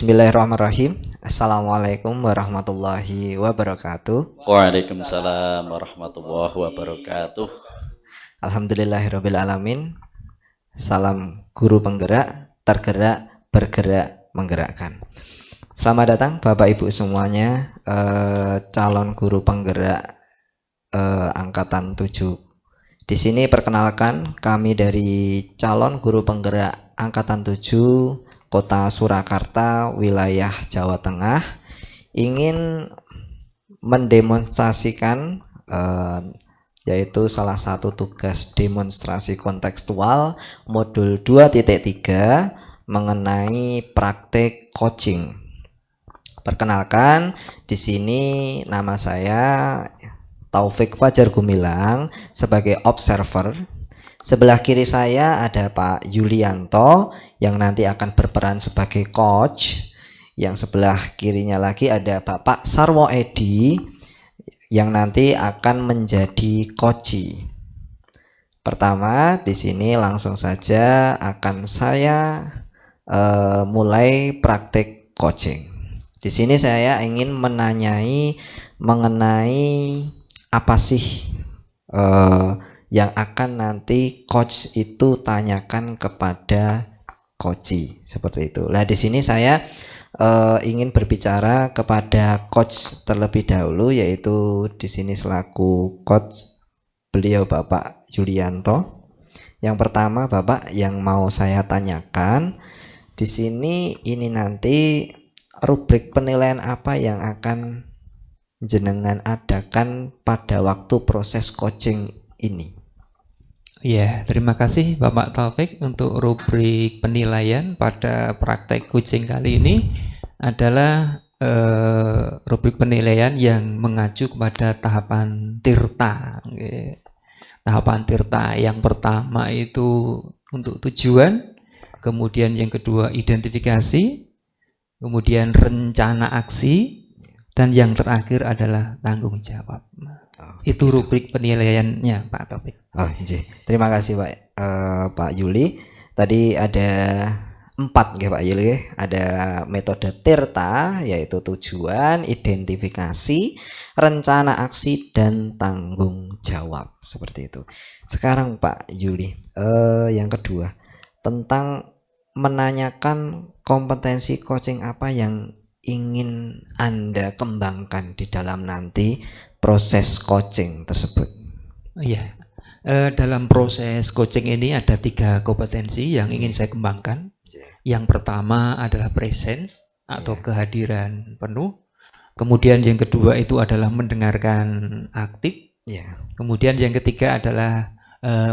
Bismillahirrahmanirrahim. Assalamualaikum warahmatullahi wabarakatuh. Waalaikumsalam warahmatullahi wabarakatuh. Alhamdulillahirabbil alamin. Salam guru penggerak, tergerak, bergerak, menggerakkan. Selamat datang Bapak Ibu semuanya, calon guru penggerak angkatan 7. Di sini perkenalkan kami dari calon guru penggerak angkatan 7 Kota Surakarta, wilayah Jawa Tengah, ingin mendemonstrasikan yaitu salah satu tugas demonstrasi kontekstual modul 2.3 mengenai praktek coaching. Perkenalkan, di sini nama saya Taufik Fajar Gumilang sebagai observer. Sebelah kiri saya ada Pak Yulianto yang nanti akan berperan sebagai coach. Yang sebelah kirinya lagi ada Bapak Sarwo Edi yang nanti akan menjadi coachi. Pertama, di sini langsung saja akan saya mulai praktek coaching. Di sini saya ingin menanyai mengenai apa sih yang akan nanti coach itu tanyakan kepada coachi, seperti itu. Nah, di sini saya ingin berbicara kepada coach terlebih dahulu, yaitu di sini selaku coach beliau Bapak Yulianto. Yang pertama, Bapak, yang mau saya tanyakan di sini ini nanti rubrik penilaian apa yang akan jenengan adakan pada waktu proses coaching ini? Ya, terima kasih Bapak Taufik untuk rubrik penilaian pada praktek coaching kali ini adalah rubrik penilaian yang mengacu kepada tahapan tirta. Tahapan tirta yang pertama itu untuk tujuan, kemudian yang kedua identifikasi, kemudian rencana aksi, dan yang terakhir adalah tanggung jawab. Itu rubrik penilaiannya Pak Taufik. Oh, iya. Terima kasih Pak Yuli. Tadi ada 4 ya Pak Yuli. Ada metode tirta, yaitu tujuan, identifikasi, rencana aksi, dan tanggung jawab, seperti itu. Sekarang Pak Yuli, yang kedua tentang menanyakan kompetensi coaching apa yang ingin Anda kembangkan di dalam nanti proses coaching tersebut. Iya, dalam proses coaching ini ada 3 kompetensi yang ingin saya kembangkan. Yang pertama adalah presence atau kehadiran penuh. Kemudian yang kedua itu adalah mendengarkan aktif. Kemudian yang ketiga adalah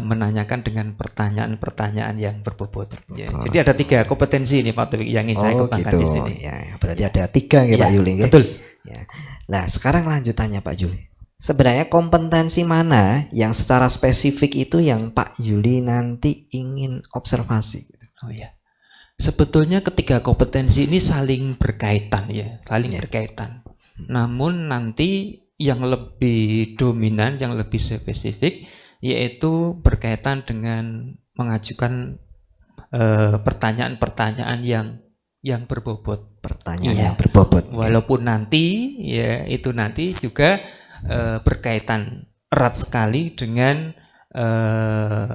menanyakan dengan pertanyaan-pertanyaan yang berbobot. Jadi ada 3 kompetensi ini Pak Taufik yang ingin saya kembangkan di sini. Ya, berarti ada 3 ya Pak Yuli. Betul. Ya. Nah, sekarang lanjutannya Pak Yuli. Sebenarnya kompetensi mana yang secara spesifik itu yang Pak Yuli nanti ingin observasi? Oh ya, sebetulnya ketiga kompetensi ini saling berkaitan ya, saling berkaitan. Namun nanti yang lebih dominan, yang lebih spesifik, yaitu berkaitan dengan mengajukan pertanyaan-pertanyaan yang berbobot. Pertanyaan yang berbobot. Walaupun nanti ya itu nanti juga berkaitan erat sekali dengan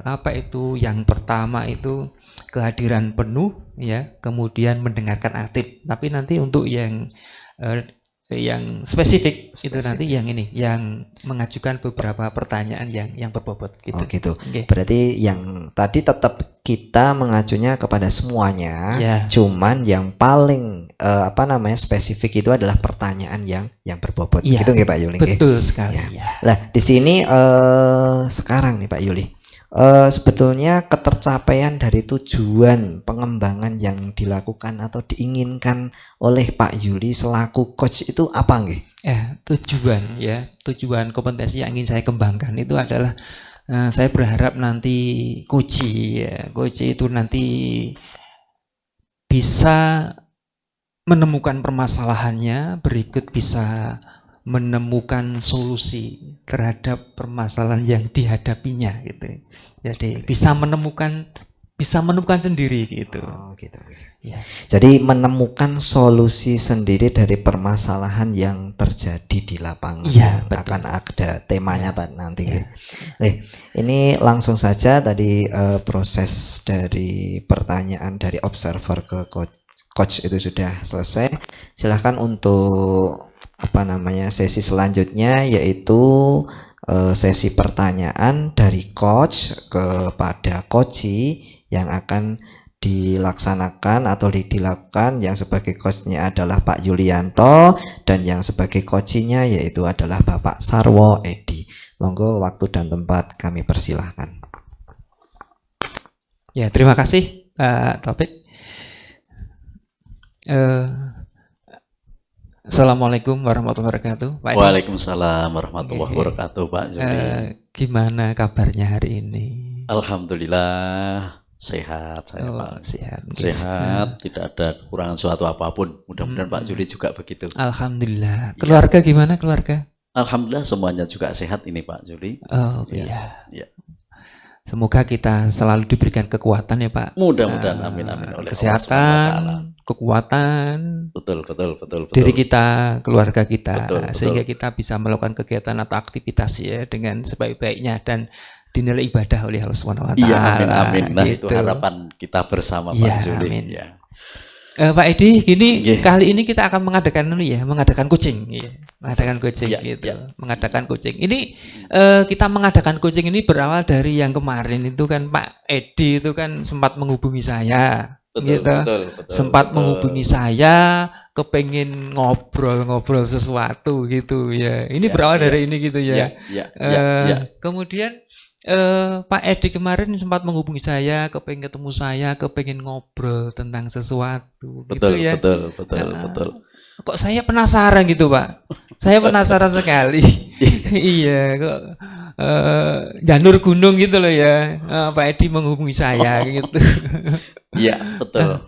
apa itu yang pertama itu kehadiran penuh ya, kemudian mendengarkan aktif. Tapi nanti untuk yang spesifik itu nanti yang ini yang mengajukan beberapa pertanyaan yang berbobot gitu. Oh gitu. Berarti yang tadi tetap kita mengacunya kepada semuanya, cuman yang paling spesifik itu adalah pertanyaan yang berbobot. Gitu nggih Pak Yuli? Betul sekali. Lah di sini sekarang nih Pak Yuli, sebetulnya ketercapaian dari tujuan pengembangan yang dilakukan atau diinginkan oleh Pak Yuli selaku coach itu apa nggih? Tujuan kompetensi yang ingin saya kembangkan itu adalah saya berharap nanti coach itu nanti bisa menemukan permasalahannya, berikut bisa menemukan solusi terhadap permasalahan yang dihadapinya gitu. Jadi bisa menemukan bisa menemukan sendiri gitu. Oh, gitu. Ya. Jadi menemukan solusi sendiri dari permasalahan yang terjadi di lapangan. Iya, betul. Akan ada temanya nanti. Ini langsung saja tadi proses dari pertanyaan dari observer ke coach itu sudah selesai. Silahkan untuk sesi selanjutnya, yaitu sesi pertanyaan dari coach kepada coachi yang akan dilaksanakan atau dilakukan. Yang sebagai coachnya adalah Pak Yulianto dan yang sebagai coachinya yaitu adalah Bapak Sarwo Edi. Monggo waktu dan tempat kami persilahkan. Ya, terima kasih Pak Taufik. Assalamualaikum warahmatullahi wabarakatuh. Pak Edi. Waalaikumsalam warahmatullahi wabarakatuh, Pak Juli. Gimana kabarnya hari ini? Alhamdulillah sehat saya, Pak. Sehat. Sehat, tidak ada kekurangan suatu apapun. Mudah-mudahan Pak Juli juga begitu. Alhamdulillah. Keluarga gimana keluarga? Alhamdulillah semuanya juga sehat ini, Pak Juli. Oh Ya. Semoga kita selalu diberikan kekuatan ya Pak. Mudah-mudahan amin oleh Allah kesehatan, SWT. kekuatan. Betul. Diri kita, keluarga kita, Betul. sehingga kita bisa melakukan kegiatan atau aktivitas ya dengan sebaik-baiknya dan dinilai ibadah oleh Allah SWT. Iya, amin. Nah, gitu. itu harapan kita bersama, Pak Juli. Amin. Ya. Pak Edi, gini Yeah. kali ini kita akan mengadakan coaching, mengadakan coaching Yeah, gitu, yeah. mengadakan coaching. Ini kita mengadakan coaching ini berawal dari yang kemarin itu kan Pak Edi itu kan sempat menghubungi saya, Betul, sempat menghubungi saya, kepengen ngobrol sesuatu gitu ya. Ini berawal dari ini gitu ya. Kemudian Pak Edi kemarin sempat menghubungi saya, kepengen ketemu saya, kepengen ngobrol tentang sesuatu, Betul. Kok saya penasaran gitu, Pak? Saya penasaran sekali. Iya, kok janur gunung gitu loh ya. Pak Edi menghubungi saya gitu. Iya, betul.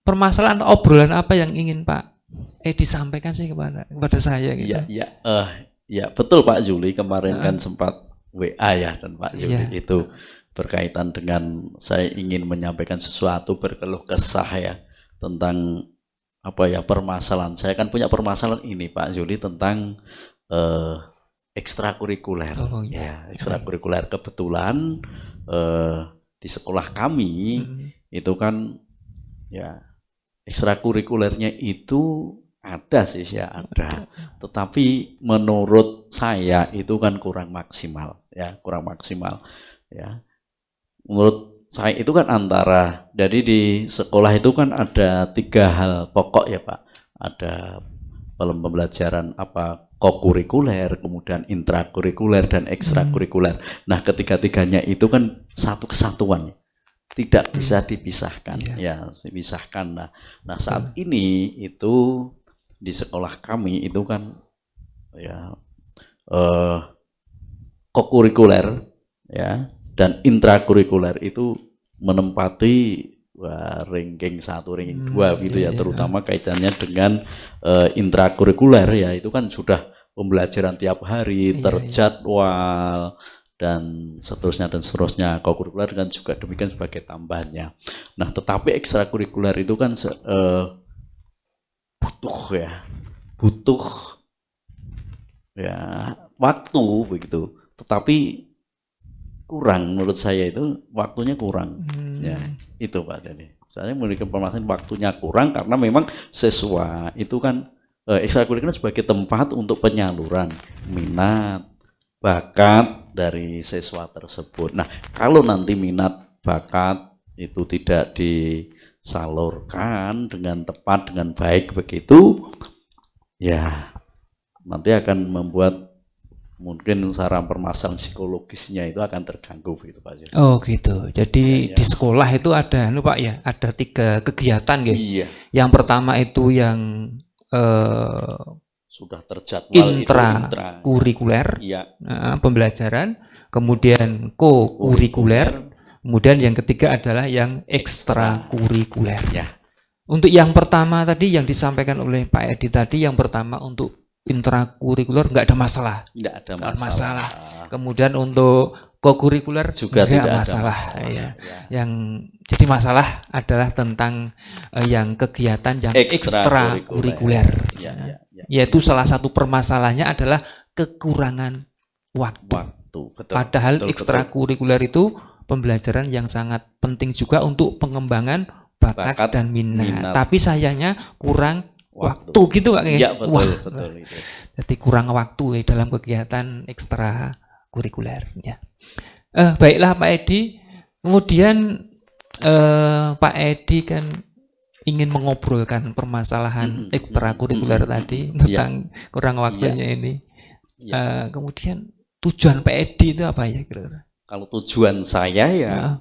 Permasalahan obrolan apa yang ingin Pak Edi sampaikan sih kepada saya gitu. Ya, betul Pak Juli, kemarin kan sempat WA ya dan Pak Juli itu berkaitan dengan saya ingin menyampaikan sesuatu, berkeluh kesah ya tentang permasalahan. Saya kan punya permasalahan ini Pak Juli tentang ekstrakurikuler. Ekstrakurikuler. Kebetulan di sekolah kami itu kan ya ekstrakurikulernya itu ada, tetapi menurut saya itu kan kurang maksimal ya. Menurut saya itu kan jadi di sekolah itu kan ada 3 hal pokok ya Pak. Ada pembelajaran kokurikuler, kemudian intrakurikuler dan ekstrakurikuler. Nah, ketiga-tiganya itu kan satu kesatuan, tidak bisa dipisahkan dipisahkan. Nah saat ini itu di sekolah kami itu kan kokurikuler ya dan intrakurikuler itu menempati ranking 1, ranking 2 gitu ya, terutama kaitannya dengan intrakurikuler ya, itu kan sudah pembelajaran tiap hari, terjadwal dan seterusnya. Kokurikuler kan juga demikian sebagai tambahannya. Nah, tetapi ekstrakurikuler itu kan butuh waktu begitu, tetapi kurang, menurut saya itu waktunya kurang. Ya itu Pak. Jadi saya memiliki permasalahan waktunya kurang karena memang siswa itu kan ekstrakurikuler sebagai tempat untuk penyaluran minat bakat dari siswa tersebut. Nah, kalau nanti minat bakat itu tidak disalurkan dengan tepat, dengan baik begitu, ya nanti akan membuat mungkin secara permasalahan psikologisnya itu akan terganggu begitu Pak. Oh gitu. Jadi di sekolah itu ada Pak ya, ada 3 kegiatan guys. Iya. Yang pertama itu yang sudah terjadwal intrakurikuler, pembelajaran, kemudian kokurikuler, kemudian yang ketiga adalah yang ekstrakurikuler. Untuk yang pertama tadi yang disampaikan oleh Pak Edi tadi, yang pertama untuk intrakurikuler nggak ada masalah. Nggak ada masalah. Kemudian untuk kokurikuler Juga enggak tidak ada masalah, masalah, ya. ya. Yang jadi masalah adalah tentang yang kegiatan yang ekstrakurikuler. Ya, ya, ya. Yaitu salah satu permasalahannya adalah kekurangan waktu. Betul. Padahal betul. ekstrakurikuler itu pembelajaran yang sangat penting juga untuk pengembangan bakat dan minat. Tapi sayangnya kurang waktu gitu Pak. Iya, betul itu. Jadi kurang waktu dalam kegiatan ekstrakurikuler ya. Baiklah Pak Edi. Kemudian Pak Edi kan ingin mengobrolkan permasalahan ekstrakurikuler tadi tentang kurang waktunya ini. Kemudian tujuan Pak Edi itu apa ya kira-kira? Kalau tujuan saya ya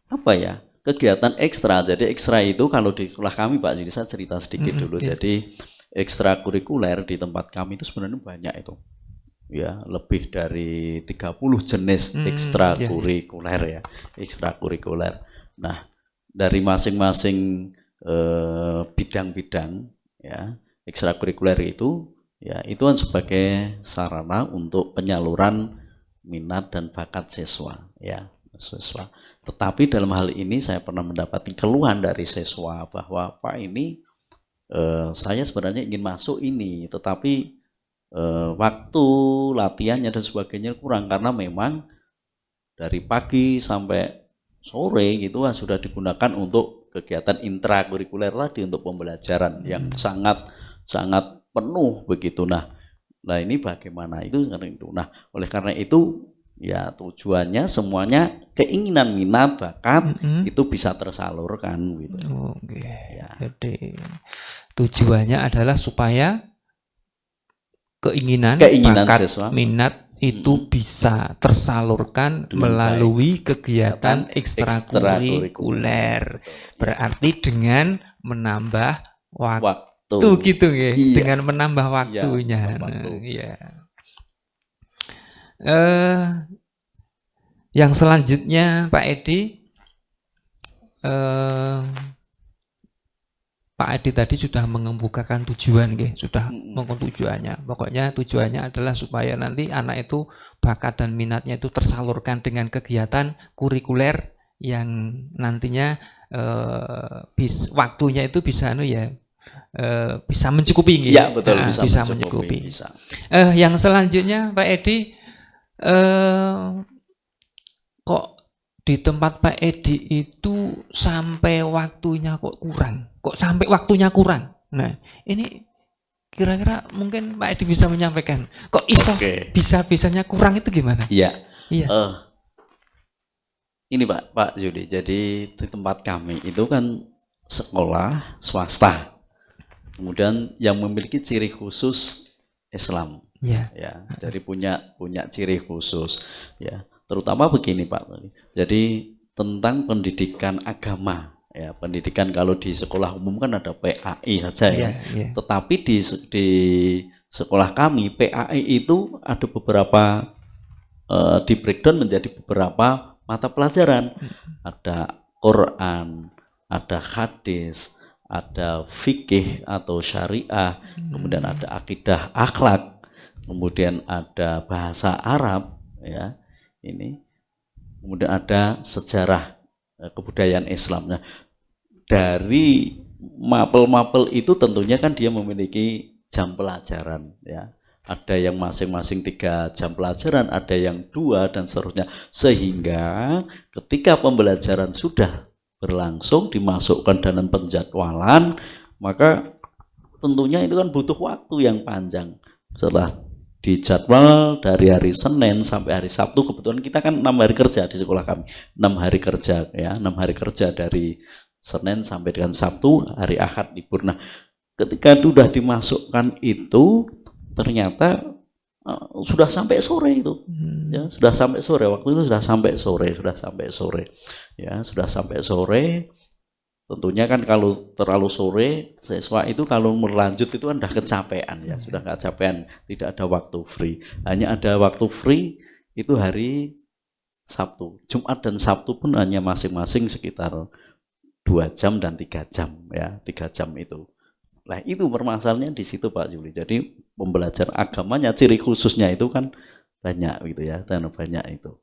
apa ya? Kegiatan ekstra. Jadi ekstra itu kalau di sekolah kami Pak, jadi saya cerita sedikit dulu. Jadi ekstrakurikuler di tempat kami itu sebenarnya banyak itu. Ya, lebih dari 30 jenis ekstrakurikuler ya. Ekstrakurikuler. Nah, dari masing-masing bidang-bidang ya, ekstrakurikuler itu ya itu kan sebagai sarana untuk penyaluran minat dan bakat siswa ya, siswa. Tetapi dalam hal ini saya pernah mendapatkan keluhan dari siswa bahwa Pak ini saya sebenarnya ingin masuk ini, tetapi waktu latihannya dan sebagainya kurang karena memang dari pagi sampai sore gitu sudah digunakan untuk kegiatan intrakurikuler tadi untuk pembelajaran yang sangat penuh begitu. Nah ini bagaimana itu? Nah oleh karena itu ya tujuannya semuanya keinginan minat bakat itu bisa tersalurkan gitu. Oke. Ya. Jadi tujuannya adalah supaya keinginan bakat siswa, minat itu bisa tersalurkan melalui kegiatan ekstrakurikuler. Berarti dengan menambah waktu gitu ya, dengan menambah waktunya. Yang selanjutnya Pak Edi, Pak Edi tadi sudah mengemukakan tujuan, sudah mengemukakan tujuannya. Pokoknya tujuannya adalah supaya nanti anak itu bakat dan minatnya itu tersalurkan dengan kegiatan kurikuler yang nantinya waktunya itu bisa bisa mencukupi. Ya betul, bisa mencukupi. Yang selanjutnya Pak Edi, kok di tempat Pak Edi itu sampai waktunya kok kurang? Kok sampai waktunya kurang? Nah, ini kira-kira mungkin Pak Edi bisa menyampaikan. Kok bisa-bisanya kurang itu gimana? Iya. Ini Pak Judi. Jadi di tempat kami itu kan sekolah swasta. Kemudian yang memiliki ciri khusus Islam. Ya, jadi punya ciri khusus ya. Terutama begini Pak, jadi tentang pendidikan agama ya, pendidikan kalau di sekolah umum kan ada PAI saja ya, tetapi di sekolah kami PAI itu ada beberapa di breakdown menjadi beberapa mata pelajaran, ada Quran, ada hadis, ada fikih atau syariah, kemudian ada akidah akhlak, kemudian ada bahasa Arab ya. Ini kemudian ada sejarah kebudayaan Islam. Nah, dari mapel-mapel itu tentunya kan dia memiliki jam pelajaran ya. Ada yang masing-masing 3 jam pelajaran, ada yang 2 dan seterusnya. Sehingga ketika pembelajaran sudah berlangsung dimasukkan dalam penjadwalan, maka tentunya itu kan butuh waktu yang panjang. Setelah di jadwal dari hari Senin sampai hari Sabtu, kebetulan kita kan 6 hari kerja di sekolah kami, 6 hari kerja ya, 6 hari kerja dari Senin sampai dengan Sabtu, hari Ahad libur. Nah, ketika sudah dimasukkan itu ternyata sudah sampai sore itu, ya sudah sampai sore, waktu itu sudah sampai sore ya, sudah sampai sore. Tentunya kan kalau terlalu sore, siswa itu kalau berlanjut itu kan udah kecapean ya, sudah kecapean, tidak ada waktu free. Hanya ada waktu free itu hari Sabtu. Jumat dan Sabtu pun hanya masing-masing sekitar 2 jam dan 3 jam ya, 3 jam itu. Nah itu permasalahannya di situ Pak Juli. Jadi pembelajaran agamanya, ciri khususnya itu kan banyak gitu ya, dana banyak itu.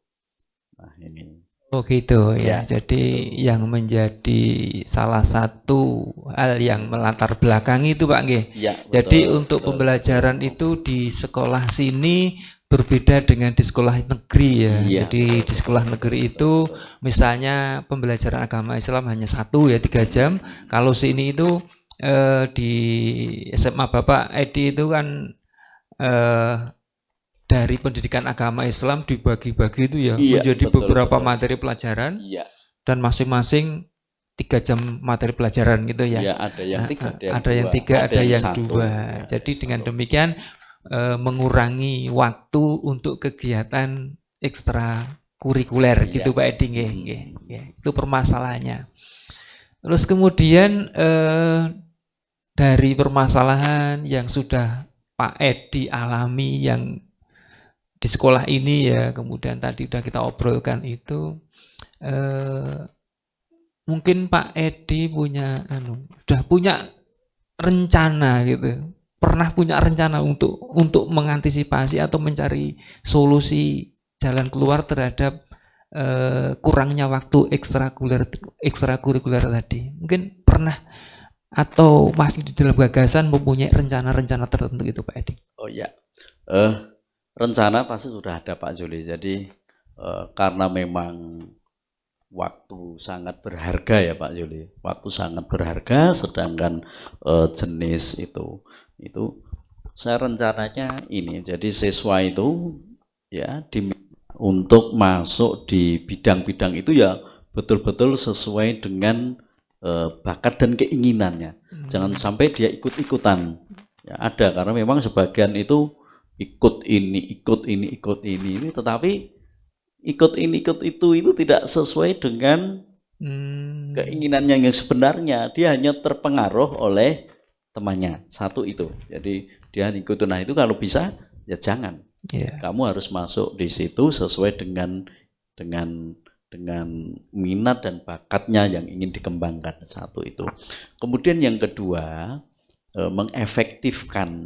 Nah ini Oh gitu ya. ya Jadi yang menjadi salah satu hal yang melatar belakangi itu Pak Nggih. ya Jadi betul untuk betul. pembelajaran itu di sekolah sini berbeda dengan di sekolah negeri ya. Iya, Jadi betul, di sekolah negeri itu misalnya pembelajaran agama Islam hanya 1 ya 3 jam. Kalau sini itu di SMA Bapak Edi itu kan eh, dari pendidikan agama Islam dibagi-bagi itu ya iya menjadi betul beberapa betul. materi pelajaran Iya, dan masing-masing 3 jam materi pelajaran gitu ya. iya ada yang 3, ada yang Ada yang 2, 3, ada yang 1. 2. Ya, Jadi ada dengan 1. demikian mengurangi waktu untuk kegiatan ekstra kurikuler Iya. gitu Pak Edi nggih, nggih, nggih. Itu permasalahannya. Terus kemudian dari permasalahan yang sudah Pak Edi alami yang di sekolah ini ya, kemudian tadi udah kita obrolkan itu mungkin Pak Edi punya udah punya rencana gitu. Pernah punya rencana untuk mengantisipasi atau mencari solusi jalan keluar terhadap kurangnya waktu ekstrakurikuler tadi. Mungkin pernah atau masih di dalam gagasan mempunyai rencana-rencana tertentu itu Pak Edi. Oh ya, rencana pasti sudah ada Pak Juli. Jadi karena memang waktu sangat berharga ya Pak Juli. Waktu sangat berharga, sedangkan jenis itu saya rencananya ini. Jadi siswa itu ya untuk masuk di bidang-bidang itu ya betul-betul sesuai dengan bakat dan keinginannya. Jangan sampai dia ikut-ikutan. Ya, ada karena memang sebagian itu ikut ini, tetapi ikut itu tidak sesuai dengan keinginannya yang sebenarnya. Dia hanya terpengaruh oleh temannya. 1 itu. Jadi dia ikutin. Nah itu kalau bisa ya jangan. Yeah. Kamu harus masuk di situ sesuai dengan minat dan bakatnya yang ingin dikembangkan. 1 itu. Kemudian yang kedua, mengefektifkan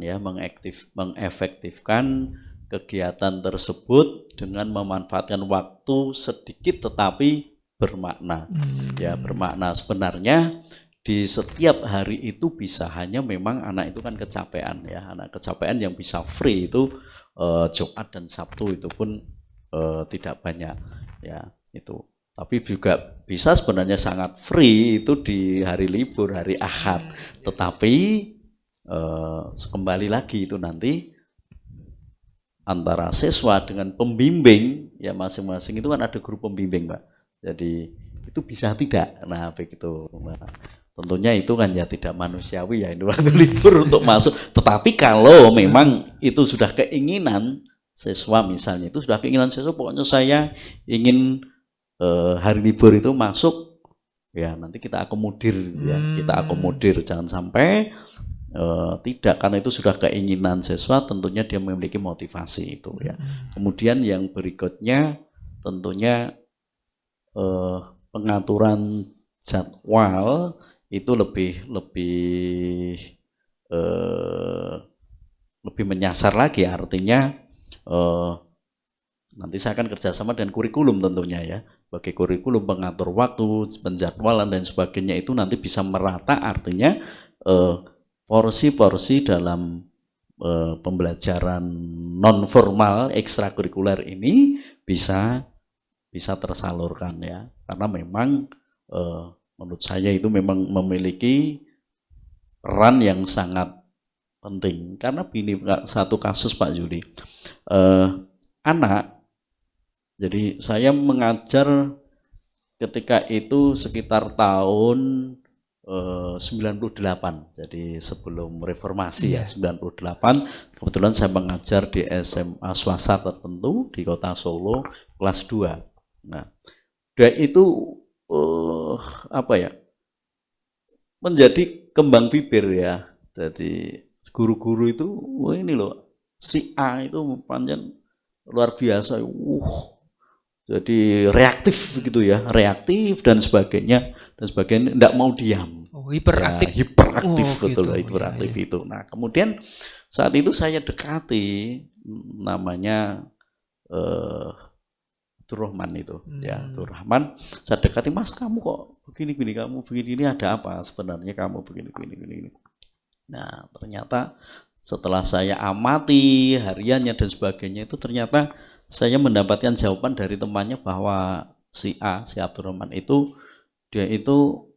kegiatan tersebut dengan memanfaatkan waktu sedikit tetapi bermakna. Ya, bermakna sebenarnya di setiap hari itu bisa, hanya memang anak itu kan kecapean ya. Anak kecapean yang bisa free itu Jumat dan Sabtu itu pun tidak banyak ya itu. Tapi juga bisa sebenarnya sangat free itu di hari libur, hari Ahad. Tetapi kembali lagi itu nanti antara siswa dengan pembimbing ya, masing-masing itu kan ada guru pembimbing Pak. Jadi itu bisa tidak. Nah begitu. Nah, tentunya itu kan ya tidak manusiawi ya, ini waktu libur untuk masuk. Tetapi kalau memang itu sudah keinginan siswa, misalnya itu sudah keinginan siswa, pokoknya saya ingin hari libur itu masuk, ya nanti kita akomodir ya, kita akomodir. Jangan sampai tidak, karena itu sudah keinginan siswa, tentunya dia memiliki motivasi itu ya. Kemudian yang berikutnya tentunya pengaturan jadwal itu lebih menyasar lagi, artinya nanti saya akan kerjasama dengan kurikulum tentunya ya. Bagi kurikulum, pengatur waktu, penjadwalan dan sebagainya itu nanti bisa merata, artinya porsi-porsi dalam pembelajaran non formal ekstrakurikuler ini bisa tersalurkan ya. Karena memang menurut saya itu memang memiliki peran yang sangat penting. Karena ini satu kasus Pak Juli, anak, jadi saya mengajar ketika itu sekitar tahun 98, jadi sebelum reformasi ya, 98. Kebetulan saya mengajar di SMA swasta tertentu di kota Solo kelas 2. Nah, dan itu menjadi kembang bibir ya. Jadi guru-guru itu, wah ini loh, si A itu panjang luar biasa, jadi reaktif begitu ya, reaktif dan sebagainya, tidak mau diam. Hiperaktif. Ya, hiperaktif betul, gitu. hiperaktif itu. Nah, kemudian saat itu saya dekati, namanya Abdurrahman itu, ya Abdurrahman. Saya dekati, Mas kamu kok begini-gini, kamu begini-gini, ada apa sebenarnya kamu begini-gini. Nah ternyata setelah saya amati hariannya dan sebagainya itu ternyata saya mendapatkan jawaban dari temannya bahwa si Abdurrahman itu dia itu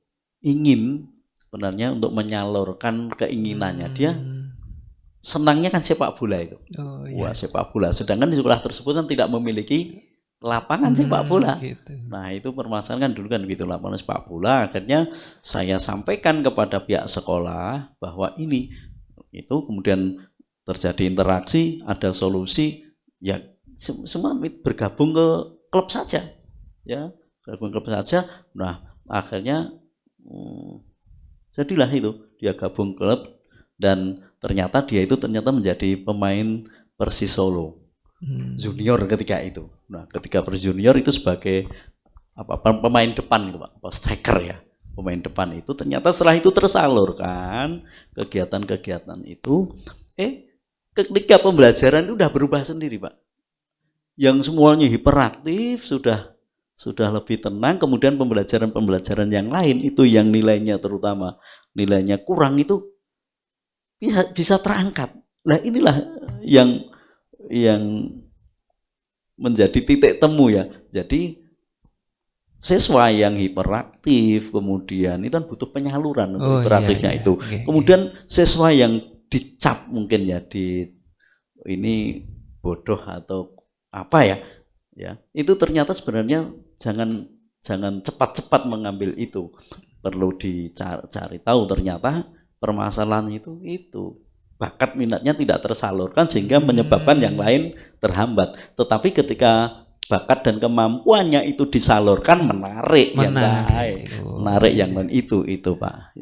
ingin sebenarnya untuk menyalurkan keinginannya. Dia senangnya kan sepak bola itu. Wah sepak bola. Sedangkan di sekolah tersebut kan tidak memiliki lapangan sepak bola. Gitu. Nah itu permasalahan kan dulu kan gitu, lapangan sepak bola. Akhirnya saya sampaikan kepada pihak sekolah bahwa ini itu kemudian terjadi interaksi, ada solusi, ya semua bergabung ke klub saja, ya bergabung klub saja. Nah akhirnya jadilah itu dia gabung klub dan ternyata dia itu menjadi pemain Persis Solo junior ketika itu. Nah ketika Persis junior itu sebagai pemain depan itu Pak, striker ya, pemain depan itu ternyata setelah itu tersalurkan kegiatan-kegiatan itu, ketika pembelajaran itu udah berubah sendiri Pak, yang semuanya hiperaktif, sudah lebih tenang. Kemudian pembelajaran yang lain itu yang nilainya terutama nilainya kurang itu bisa terangkat. Nah inilah yang menjadi titik temu ya. Jadi siswa yang hiperaktif kemudian itu kan butuh penyaluran untuk hiperaktifnya itu. Kemudian siswa yang dicap mungkin ya ini bodoh atau apa ya, itu ternyata sebenarnya jangan cepat-cepat mengambil itu. Perlu dicari tahu ternyata permasalahan itu bakat minatnya tidak tersalurkan sehingga menyebabkan yang lain terhambat. Tetapi ketika bakat dan kemampuannya itu disalurkan, menarik yang lain itu Pak.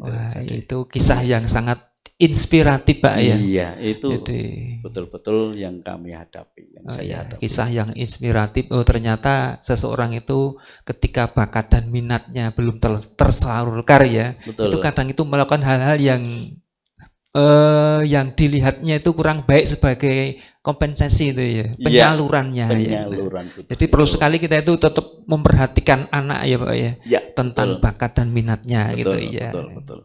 Itu kisah yang sangat inspiratif Pak ya. Iya, itu betul-betul yang kami hadapi, saya hadapi. Kisah yang inspiratif. Ternyata seseorang itu ketika bakat dan minatnya belum tersalurkan ya, betul. Itu kadang itu melakukan hal-hal yang dilihatnya itu kurang baik sebagai kompensasi itu ya, penyalurannya. Penyaluran. Ya. Jadi perlu sekali kita itu tetap memperhatikan anak ya Pak ya, tentang bakat dan minatnya gitu ya. Betul.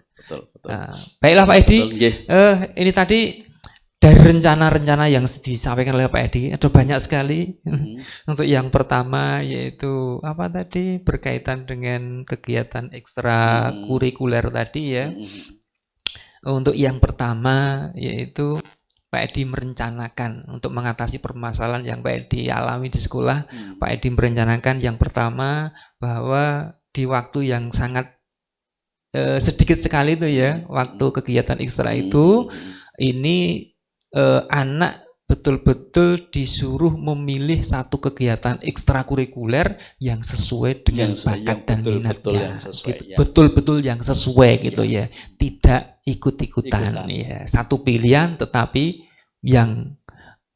Baiklah Pak Edi, ini tadi dari rencana-rencana yang disampaikan oleh Pak Edi ada banyak sekali. Untuk yang pertama yaitu apa tadi, berkaitan dengan kegiatan ekstra kurikuler tadi ya. Untuk yang pertama yaitu Pak Edi merencanakan untuk mengatasi permasalahan yang Pak Edi alami di sekolah. Pak Edi merencanakan yang pertama bahwa di waktu yang sangat sedikit sekali itu ya, waktu kegiatan ekstra itu, ini anak betul-betul disuruh memilih satu kegiatan ekstrakurikuler yang sesuai dengan bakat dan minatnya, betul-betul yang sesuai gitu ya, tidak ikut-ikutan ya, satu pilihan tetapi yang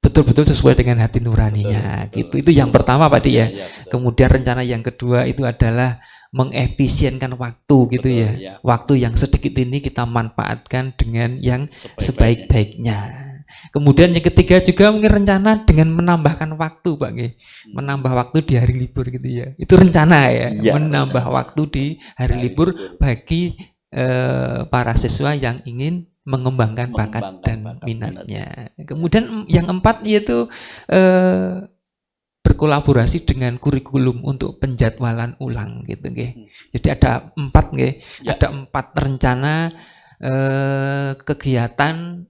betul-betul sesuai dengan hati nuraninya gitu. Itu yang pertama Pak Di ya. Kemudian rencana yang kedua itu adalah mengefisienkan waktu gitu ya. Waktu yang sedikit ini kita manfaatkan dengan yang sebaik-baiknya. Kemudian yang ketiga juga mungkin rencana dengan menambahkan waktu Pak Nggih. Menambah waktu di hari libur gitu ya. Itu rencana ya, menambah waktu di hari libur bagi para siswa yang ingin mengembangkan bakat dan minatnya. Kemudian yang empat yaitu berkolaborasi dengan kurikulum untuk penjadwalan ulang gitu nggih. Jadi ada empat nggih, ada empat rencana kegiatan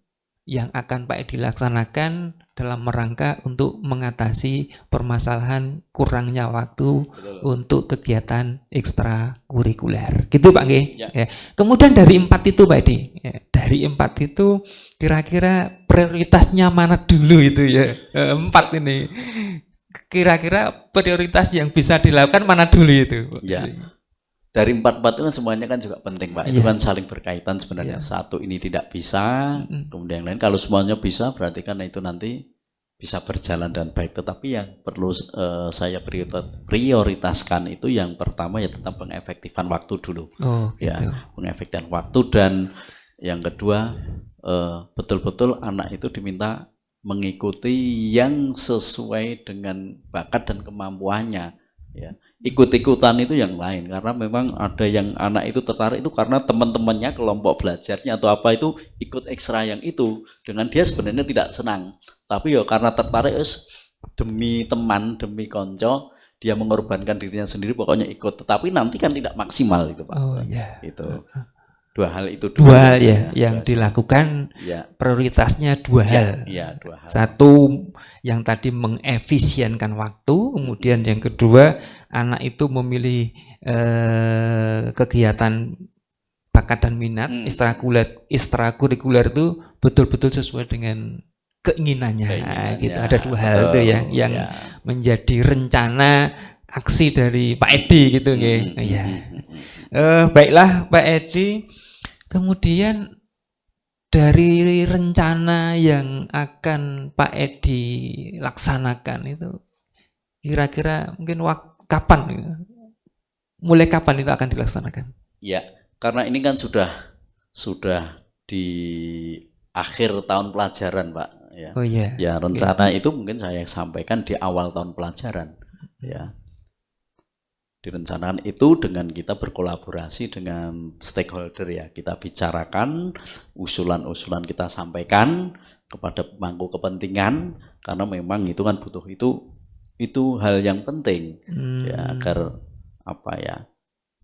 yang akan Pak Edi laksanakan dalam rangka untuk mengatasi permasalahan kurangnya waktu untuk kegiatan ekstrakurikuler. Gitu Pak nggih. Ya. Kemudian dari empat itu Pak Edi, dari empat itu kira-kira prioritasnya mana dulu itu ya? Empat ini. Kira-kira prioritas yang bisa dilakukan mana dulu itu? Ya. Dari empat-empat itu semuanya kan juga penting Pak. Itu kan saling berkaitan sebenarnya. Satu ini tidak bisa, kemudian yang lain kalau semuanya bisa berarti kan itu nanti bisa berjalan dan baik. Tetapi yang perlu saya prioritaskan itu yang pertama ya tentang pengefektifan waktu dulu. Ya, pengefektifan waktu, dan yang kedua betul-betul anak itu diminta mengikuti yang sesuai dengan bakat dan kemampuannya, ya. Ikut-ikutan itu yang lain, karena memang ada yang anak itu tertarik itu karena teman-temannya, kelompok belajarnya atau apa itu ikut ekstra yang itu, dengan dia sebenarnya tidak senang, tapi ya karena tertarik demi teman, demi konco, dia mengorbankan dirinya sendiri, pokoknya ikut. Tetapi nanti kan tidak maksimal itu Pak. Oh ya. Itu dua hal itu Dua hal ya yang dilakukan, ya. prioritasnya dua hal. Ya, dua hal. Satu yang tadi mengefisienkan waktu, kemudian yang kedua anak itu memilih kegiatan bakat dan minat, ekstrakurikuler itu betul-betul sesuai dengan keinginannya. Gitu. Ada dua hal itu ya yang menjadi rencana aksi dari Pak Edi gitu ya. Baiklah Pak Edi. Kemudian dari rencana yang akan Pak Edi laksanakan itu kira-kira mungkin kapan, mulai kapan itu akan dilaksanakan? Ya, karena ini kan sudah di akhir tahun pelajaran Pak. Ya. Oh iya. Ya rencana itu mungkin saya sampaikan di awal tahun pelajaran. Ya. Direncanakan itu dengan kita berkolaborasi dengan stakeholder ya, kita bicarakan, usulan-usulan kita sampaikan kepada pemangku kepentingan, karena memang itu kan butuh itu hal yang penting ya, agar apa ya,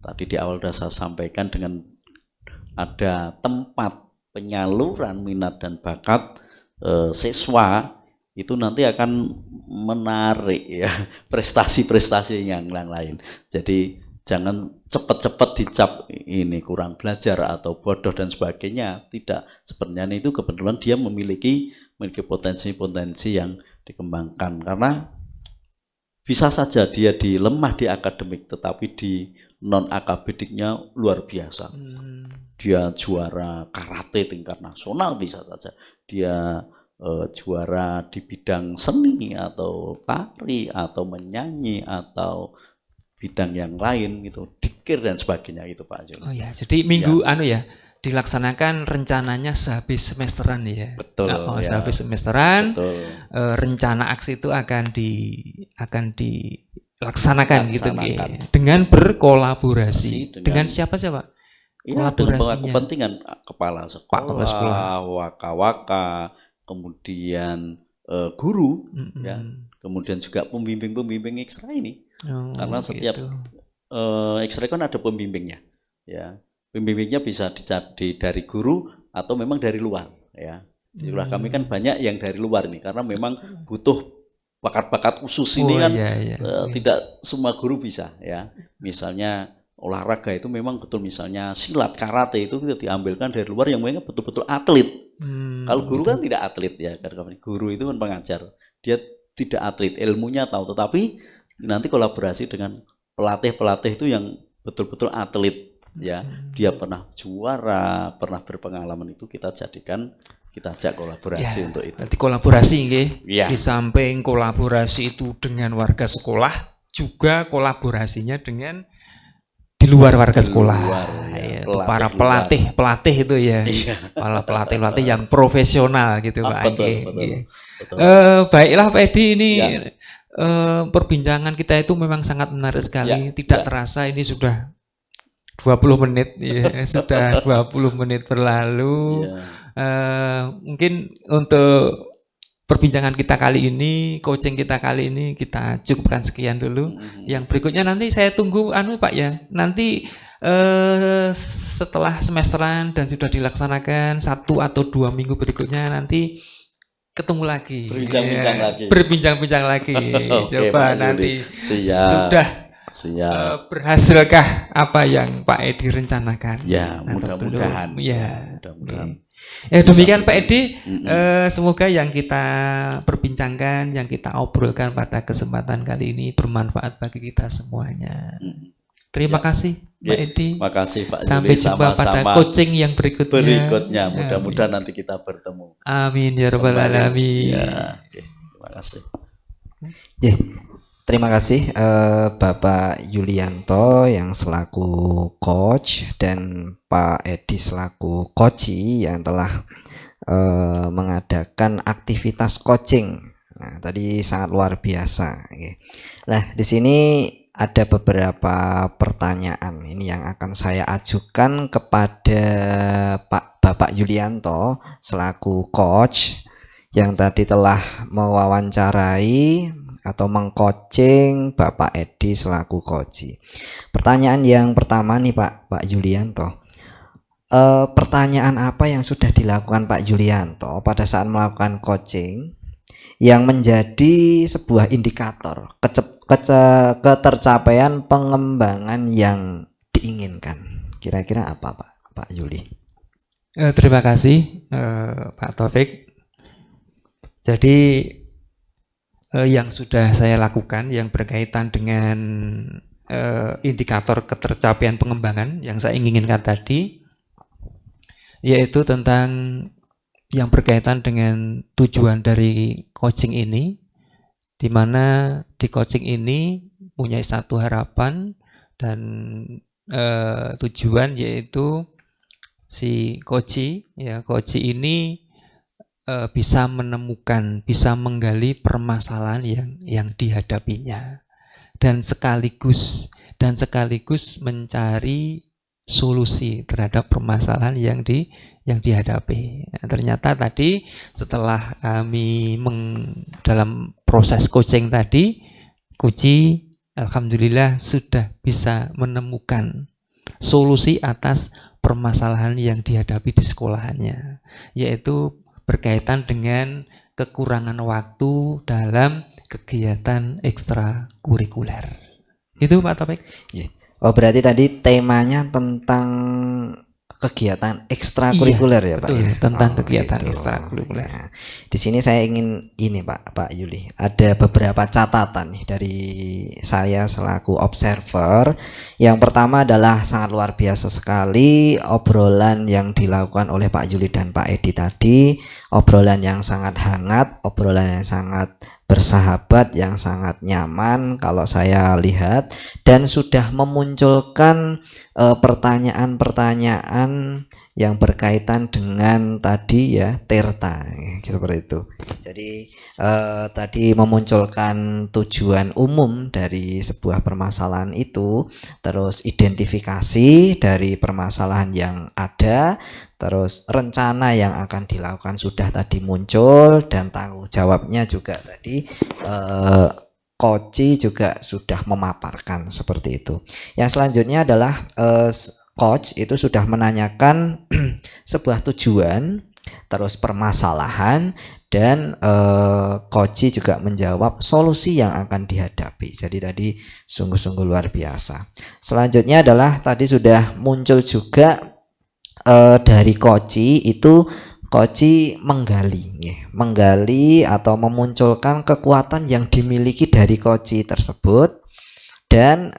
tadi di awal sudah saya sampaikan, dengan ada tempat penyaluran minat dan bakat siswa itu nanti akan menarik ya prestasi-prestasi yang lain. Jadi jangan cepat-cepat dicap ini kurang belajar atau bodoh dan sebagainya. Tidak, sebenarnya itu kebetulan dia memiliki potensi-potensi yang dikembangkan, karena bisa saja dia lemah di akademik tetapi di non akademiknya luar biasa. Dia juara karate tingkat nasional, bisa saja dia juara di bidang seni atau tari atau menyanyi atau bidang yang lain gitu, dikir dan sebagainya gitu Pak Jul. Oh ya, jadi minggu dilaksanakan rencananya sehabis semesteran ya. Betul. Sehabis semesteran. Betul. Rencana aksi itu akan dilaksanakan gitu dengan berkolaborasi dengan siapa Pak? Iya, dengan kepentingan kepala sekolah, waka-waka, kemudian guru, ya, kemudian juga pembimbing ekstra ini, karena setiap ekstra kan ada pembimbingnya, ya, pembimbingnya bisa dicari dari guru atau memang dari luar, ya. Itulah kami kan banyak yang dari luar nih, karena memang butuh bakat-bakat khusus ini tidak semua guru bisa, ya. Misalnya olahraga itu memang betul, misalnya silat, karate itu kita diambilkan dari luar yang memang betul-betul atlet. Kalau guru kan tidak atlet ya, karena guru itu kan pengajar, dia tidak atlet, ilmunya tahu, tetapi nanti kolaborasi dengan pelatih itu yang betul-betul atlet ya, dia pernah juara, pernah berpengalaman, itu kita ajak kolaborasi untuk itu. Nanti kolaborasi di samping kolaborasi itu dengan warga sekolah, juga kolaborasinya dengan di luar warga sekolah, para pelatih itu ya, para pelatih yang profesional gitu Pak. Betul. Baiklah Pak Edi, ini perbincangan kita itu memang sangat menarik sekali. Tidak terasa ini sudah 20 menit ya, sudah 20 menit berlalu. Mungkin untuk perbincangan kita kali ini, coaching kita kali ini kita cukupkan sekian dulu. Yang berikutnya nanti saya tunggu Pak ya. Nanti setelah semesteran dan sudah dilaksanakan 1 atau 2 minggu berikutnya nanti ketemu lagi. Berbincang-bincang lagi. Coba nanti sudah berhasilkah apa yang Pak Edi rencanakan? Ya, mudah-mudahan. Ya, mudah-mudahan. Demikian Pak Edi, semoga yang kita perbincangkan, yang kita obrolkan pada kesempatan kali ini bermanfaat bagi kita semuanya. Terima kasih Pak Edi. Terima kasih Pak Juli. Sampai jumpa pada coaching yang berikutnya. Mudah-mudahan nanti kita bertemu. Amin ya rabbal alamin. Terima kasih. Terima kasih Bapak Yulianto yang selaku coach dan Pak Edi selaku coachi yang telah mengadakan aktivitas coaching. Nah, tadi sangat luar biasa. Oke. Nah, di sini ada beberapa pertanyaan ini yang akan saya ajukan kepada Bapak Yulianto selaku coach yang tadi telah mewawancarai atau mengcoaching Bapak Edi selaku coach. Pertanyaan yang pertama nih Pak Yulianto. Pertanyaan apa yang sudah dilakukan Pak Yulianto pada saat melakukan coaching yang menjadi sebuah indikator ketercapaian pengembangan yang diinginkan? Kira-kira apa Pak Yuli? Terima kasih Pak Taufik. Jadi yang sudah saya lakukan yang berkaitan dengan indikator ketercapaian pengembangan yang saya inginkan tadi, yaitu tentang yang berkaitan dengan tujuan dari coaching ini, di mana di coaching ini punya satu harapan dan tujuan, yaitu si coach ini bisa menemukan, bisa menggali permasalahan yang dihadapinya dan sekaligus mencari solusi terhadap permasalahan yang dihadapi. Nah, ternyata tadi setelah kami dalam proses coaching tadi, coach alhamdulillah sudah bisa menemukan solusi atas permasalahan yang dihadapi di sekolahannya, yaitu berkaitan dengan kekurangan waktu dalam kegiatan ekstrakurikuler. Itu Pak Taufik. Oh, berarti tadi temanya tentang kegiatan ekstrakurikuler ya Pak? Betul, Ya? tentang kegiatan gitu. ekstrakurikuler. Nah, di sini saya ingin ini Pak Yuli, ada beberapa catatan nih dari saya selaku observer. Yang pertama adalah sangat luar biasa sekali obrolan yang dilakukan oleh Pak Yuli dan Pak Edi tadi, obrolan yang sangat hangat, obrolan yang sangat bersahabat, yang sangat nyaman kalau saya lihat, dan sudah memunculkan pertanyaan-pertanyaan yang berkaitan dengan tadi ya Tirta seperti itu. Jadi tadi memunculkan tujuan umum dari sebuah permasalahan itu, terus identifikasi dari permasalahan yang ada, terus rencana yang akan dilakukan sudah tadi muncul, dan tanggung jawabnya juga tadi coach juga sudah memaparkan seperti itu. Yang selanjutnya adalah coach itu sudah menanyakan sebuah tujuan, terus permasalahan, dan coach juga menjawab solusi yang akan dihadapi. Jadi tadi sungguh-sungguh luar biasa. Selanjutnya adalah tadi sudah muncul juga dari coach itu, coach menggali atau memunculkan kekuatan yang dimiliki dari coach tersebut, dan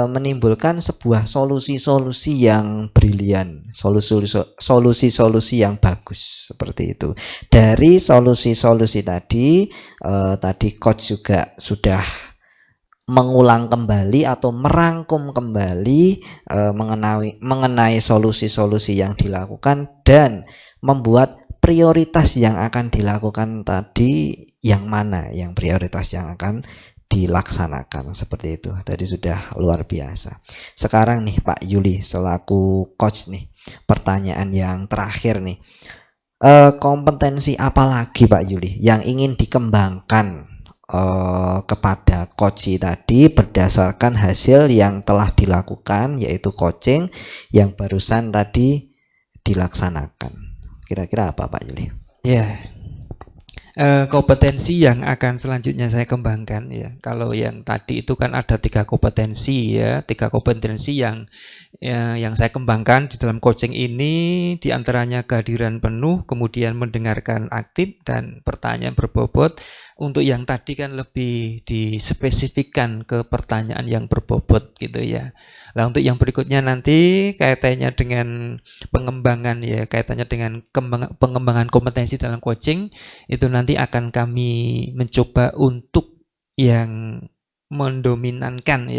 menimbulkan sebuah solusi-solusi yang brilian, solusi-solusi yang bagus seperti itu. Dari solusi-solusi tadi coach juga sudah mengulang kembali atau merangkum kembali mengenai solusi-solusi yang dilakukan, dan membuat prioritas yang akan dilakukan tadi yang mana, yang prioritas yang akan dilaksanakan seperti itu. Tadi sudah luar biasa. Sekarang nih Pak Yuli selaku coach nih, pertanyaan yang terakhir nih, kompetensi apa lagi Pak Yuli yang ingin dikembangkan kepada coach tadi berdasarkan hasil yang telah dilakukan, yaitu coaching yang barusan tadi dilaksanakan? Kira-kira apa Pak Yuli? Ya, kompetensi yang akan selanjutnya saya kembangkan ya. Kalau yang tadi itu kan ada 3 kompetensi ya, 3 kompetensi yang saya kembangkan di dalam coaching ini, diantaranya kehadiran penuh, kemudian mendengarkan aktif, dan pertanyaan berbobot. Untuk yang tadi kan lebih dispesifikkan ke pertanyaan yang berbobot gitu ya. Nah, untuk yang berikutnya nanti kaitannya dengan pengembangan ya, kaitannya dengan pengembangan kompetensi dalam coaching, itu nanti akan kami mencoba untuk yang mendominankan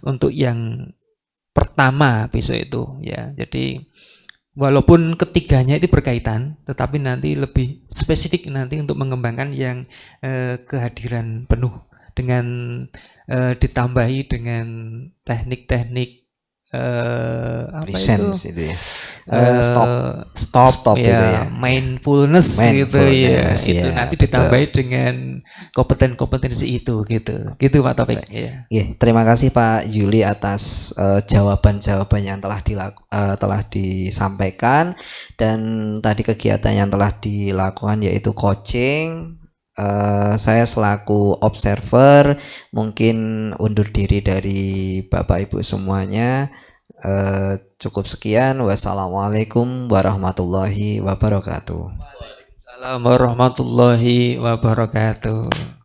untuk yang pertama besok itu ya. Jadi walaupun ketiganya itu berkaitan, tetapi nanti lebih spesifik nanti untuk mengembangkan yang kehadiran penuh dengan ditambahi dengan teknik-teknik apa itu Presence itu ya. Stop. stop Stop ya, itu ya. mindfulness gitu ya, Mindfulness, itu ya, nanti betul. ditambahi dengan kompetensi itu gitu Pak Taufik ya. Terima kasih Pak Yuli atas jawaban-jawaban yang telah disampaikan, dan tadi kegiatan yang telah dilakukan yaitu coaching. Saya selaku observer mungkin undur diri dari Bapak Ibu semuanya. Cukup sekian. Wassalamualaikum warahmatullahi wabarakatuh. Assalamualaikum warahmatullahi wabarakatuh.